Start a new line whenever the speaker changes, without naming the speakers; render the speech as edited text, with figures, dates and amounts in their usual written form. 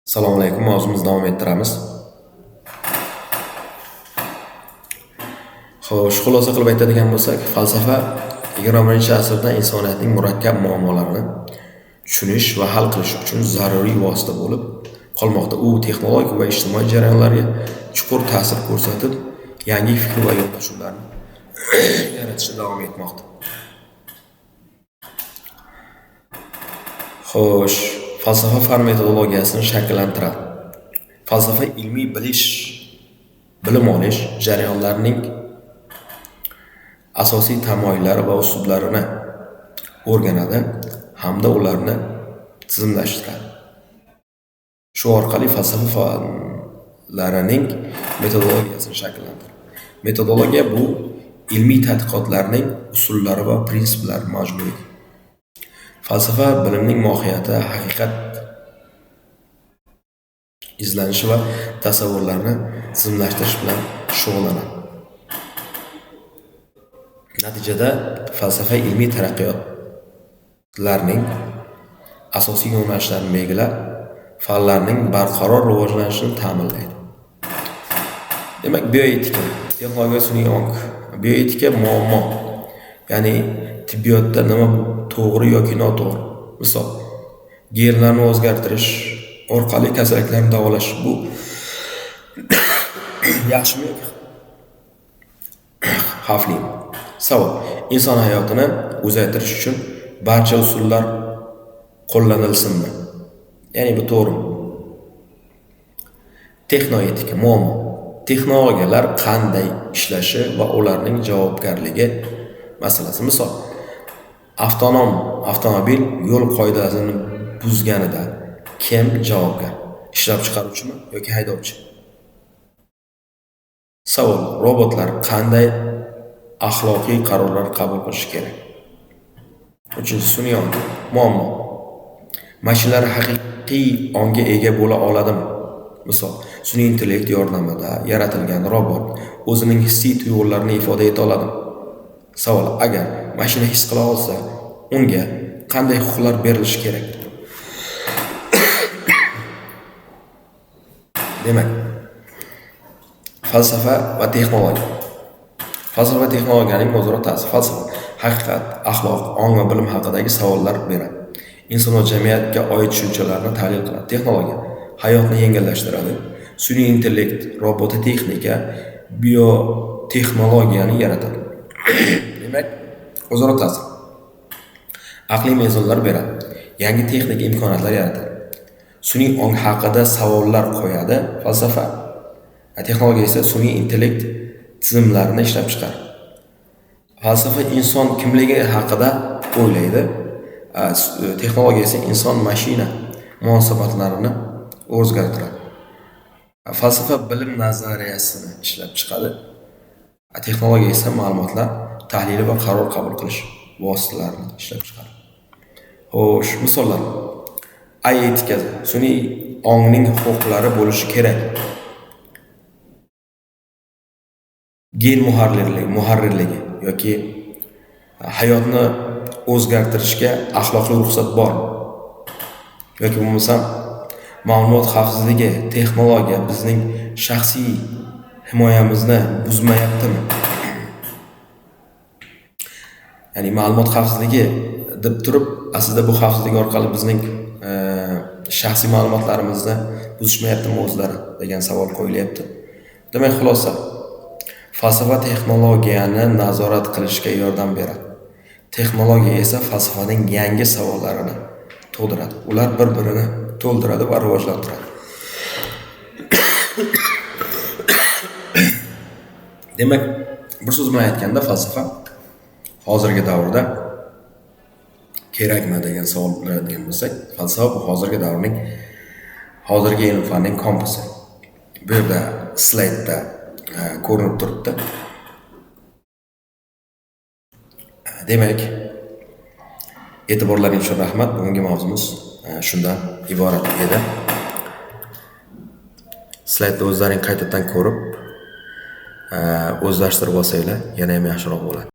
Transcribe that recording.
Assalomu alaykum. Mavzumizni davom ettiramiz. Xo'sh, xulosa qilib aytadigan bo'lsak, falsafa 21-asrda insoniyatning murakkab muammolarini tushunish va hal qilish uchun zaruriy vosita bo'lib qolmoqda. U texnologik va ijtimoiy jarayonlarga chuqur ta'sir ko'rsatib, yangi fikr va yondashuvlarni yaratishda davom etmoqda. Xo'sh, falsafa fan metodologiyasini shakllantiradi. Falsafa ilmiy bilim olish jarayonlarining asosiy tamoyillari va uslublarini o'rganadi hamda ularni tizimlashtiradi. Shu orqali falsafa fanlarining metodologiyasini shakllantiradi. Metodologiya bu ilmiy tadqiqotlarning usullari va prinsiplari majmuidir. Falsafa bilimning mohiyati, haqiqat izlanishi va tasavvurlarni tizimlashtirish bilan shug'ullanadi. Natijada falsafa ilmiy taraqqiyotlarning asosiy yo'nalishlarini belgilab, fanlarning barqaror rivojlanishini ta'minlaydi. Demak, bioetika, texnologiya, sun'iy ong. Bioetika muammo, ya'ni tibbiyotda nima to'g'ri yoki noto'g'ri. Misol, genlarni o'zgartirish orqali kasalliklarni davolash bu yaxshimi yoki xavflimi? Savol: inson hayotini uzaytirish uchun barcha usullar qo'llanilsinmi? Ya'ni bu to'g'rimi? Texnoetika muammo. Texnologiyalar qanday ishlashi va ularning javobgarligi masalasi. Misol, avtonom avtomobil yo'l qoidasini buzganida kim javobgar? Ishlab chiqaruvchimi yoki haydovchi? Savol: robotlar qanday axloqiy qarorlar qabul qilishi kerak? 3. Sun'iy ong muammo. Mashinalar haqiqiy ongga ega bo'la oladimi? Misol, sun'iy intellekt yordamida yaratilgan robot o'zining hissiy tuyg'ularini ifoda eta oladimi? Savol: agar mashina his qila olsa, unga qanday huquqlar berilishi kerak? Demak, falsafa va texnologiya. Falsafa va texnologiyaning o'zaro ta'siri. Falsafa haqiqat, axloq, ong va bilim haqidagi savollar beradi. Inson va jamiyatga oid tushunchalarni tahlil qiladi. Texnologiya hayotni yengillashtiradi. Sun'iy intellekt, robototexnika, biotexnologiyani yaratadi. Demak, o'zaro ta'sir. Aqliy mezonlar beradi. Yangi texnik imkoniyatlar yaratadi. Sun'iy ong haqida savollar qo'yadi. Falsafa. Texnologiya esa sun'iy intellekt tizimlarini ishlab chiqaradi. Falsafa inson kimligi haqida o'ylaydi. Texnologiya esa inson-mashina munosabatlarini o'zgartiradi. Falsafa bilim nazariyasini ishlab chiqadi. Texnologiya esa ma'lumotlar tahlili va qaror qabul qilish vositalarini ishlab chiqaradi. Xo'sh, misollar. Ay etikasi, sun'iy ongning huquqlari bo'lishi kerak. Gen muharrirligi yoki hayotni o'zgartirishga axloqiy ruxsat bor. Yoki bo'lmasa ma'lumot xavfsizligi, texnologiya bizning shaxsiy himoyamizni buzmayaptimi? Ya'ni ma'lumot xavfsizligi deb turib, aslida bu xavfsizlik orqali bizning shaxsiy ma'lumotlarimizni buzishmayaptimi o'zlari degan savol qo'yilyapti. Demak, xulosa, falsafa texnologiyani nazorat qilishga yordam beradi. Texnologiya esa falsafaning yangi savollarini tug'diradi. Ular bir-birini to'ldiradi va rivojlantiradi. Demak, bir so'z bilan aytganda, falsafa hozirgi davrda kerakmi degan savol beradigan bo'lsak, falsafa bu hozirgi davrning hozirgi ilm fanning kompasi. Bu yerda slaydda ko'rinib turibdi. Demak, e'tiborlaringiz uchun rahmat. Bugungi mavzumiz shundan iborat edi. Slaydni o'zlaring qaytadan ko'rib, o'zlashtirib olsanglar yana ham yaxshiroq bo'ladi.